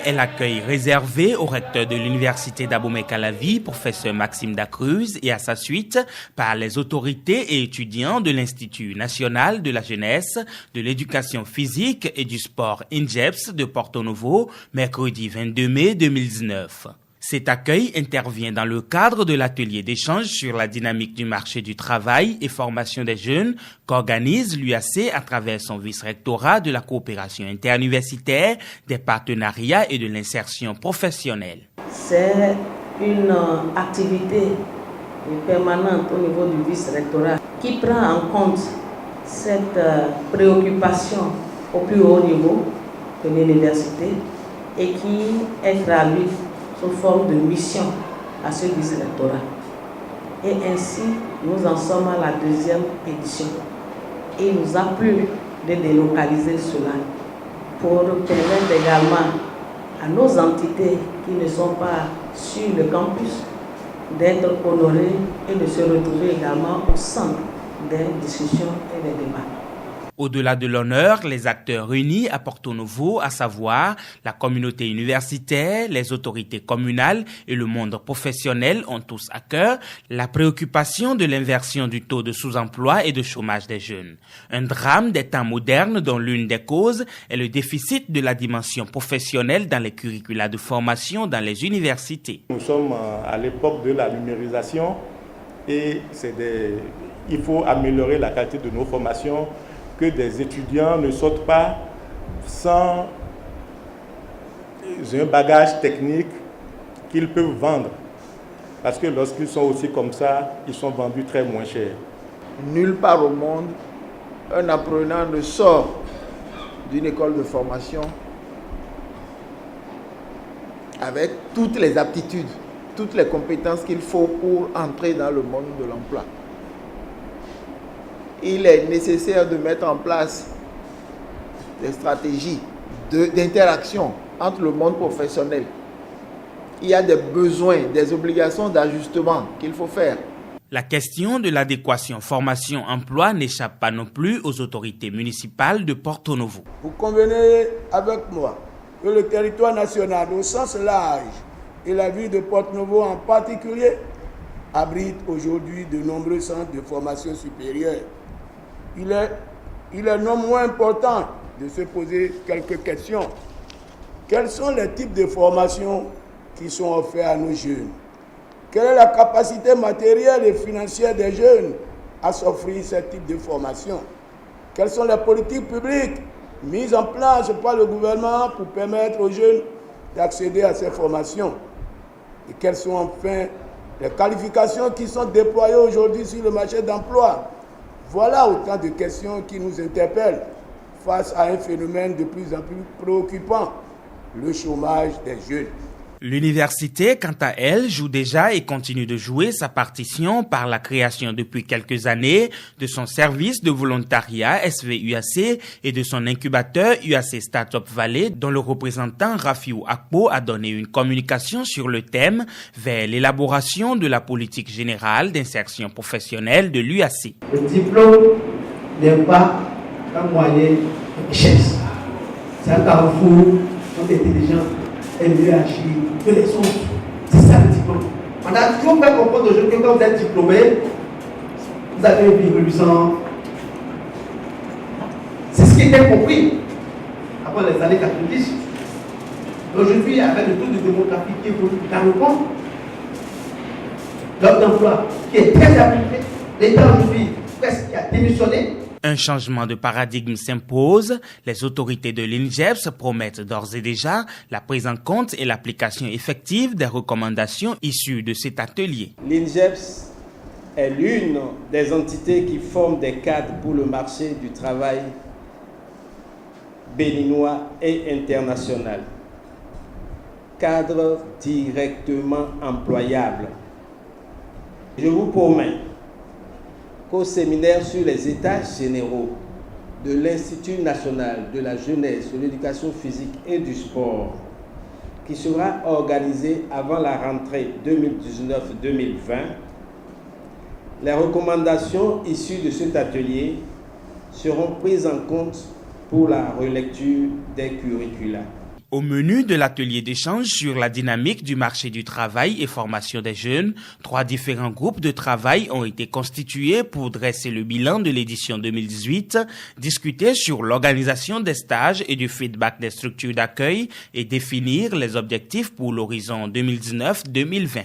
est l'accueil réservé au recteur de l'université d'Abomey-Calavi, professeur Maxime Dacruz, et à sa suite par les autorités et étudiants de l'Institut national de la jeunesse, de l'éducation physique et du sport INJEPS de Porto Novo, mercredi 22 mai 2019. Cet accueil intervient dans le cadre de l'atelier d'échange sur la dynamique du marché du travail et formation des jeunes qu'organise l'UAC à travers son vice-rectorat de la coopération interuniversitaire, des partenariats et de l'insertion professionnelle. C'est une activité permanente au niveau du vice-rectorat qui prend en compte cette préoccupation au plus haut niveau de l'université et qui est traduite sous forme de mission à ce vice-rectorat. Et ainsi, nous en sommes à la deuxième édition. Et il nous a plu de délocaliser cela pour permettre également à nos entités qui ne sont pas sur le campus d'être honorées et de se retrouver également au centre des discussions et des débats. Au-delà de l'honneur, les acteurs réunis à Porto Novo, à savoir la communauté universitaire, les autorités communales et le monde professionnel, ont tous à cœur la préoccupation de l'inversion du taux de sous-emploi et de chômage des jeunes. Un drame des temps modernes dont l'une des causes est le déficit de la dimension professionnelle dans les curricula de formation dans les universités. Nous sommes à l'époque de la numérisation et il faut améliorer la qualité de nos formations, que des étudiants ne sortent pas sans un bagage technique qu'ils peuvent vendre. Parce que lorsqu'ils sont aussi comme ça, ils sont vendus très moins cher. Nulle part au monde, un apprenant ne sort d'une école de formation avec toutes les aptitudes, toutes les compétences qu'il faut pour entrer dans le monde de l'emploi. Il est nécessaire de mettre en place des stratégies d'interaction entre le monde professionnel. Il y a des besoins, des obligations d'ajustement qu'il faut faire. La question de l'adéquation formation-emploi n'échappe pas non plus aux autorités municipales de Porto Novo. Vous convenez avec moi que le territoire national au sens large et la ville de Porto Novo en particulier abrite aujourd'hui de nombreux centres de formation supérieure. Il est non moins important de se poser quelques questions. Quels sont les types de formations qui sont offerts à nos jeunes? Quelle est la capacité matérielle et financière des jeunes à s'offrir ce type de formation? Quelles sont les politiques publiques mises en place par le gouvernement pour permettre aux jeunes d'accéder à ces formations? Et quelles sont enfin les qualifications qui sont déployées aujourd'hui sur le marché d'emploi? Voilà autant de questions qui nous interpellent face à un phénomène de plus en plus préoccupant, le chômage des jeunes. L'université, quant à elle, joue déjà et continue de jouer sa partition par la création depuis quelques années de son service de volontariat SVUAC et de son incubateur UAC Startup Valley, dont le représentant Rafiou Akpo a donné une communication sur le thème vers l'élaboration de la politique générale d'insertion professionnelle de l'UAC. Le diplôme n'est pas un moyen de richesse. C'est un carrefour entre intelligence et mieux agir que les autres. C'est ça le diplôme. On a toujours fait comprendre aux jeunes que quand vous êtes diplômé, vous avez une vie reluisante. C'est ce qui était compris après les années 90. Aujourd'hui, avec le taux de démographie qui évolue dans le monde, l'offre d'emploi qui est très appliquée, l'État aujourd'hui presque a démissionné. Un changement de paradigme s'impose. Les autorités de l'INJEPS promettent d'ores et déjà la prise en compte et l'application effective des recommandations issues de cet atelier. L'INJEPS est l'une des entités qui forment des cadres pour le marché du travail béninois et international. Cadres directement employables. Je vous promets qu'au séminaire sur les états généraux de l'Institut national de la jeunesse, de l'éducation physique et du sport, qui sera organisé avant la rentrée 2019-2020, les recommandations issues de cet atelier seront prises en compte pour la relecture des curricula. Au menu de l'atelier d'échange sur la dynamique du marché du travail et formation des jeunes, 3 différents groupes de travail ont été constitués pour dresser le bilan de l'édition 2018, discuter sur l'organisation des stages et du feedback des structures d'accueil et définir les objectifs pour l'horizon 2019-2020.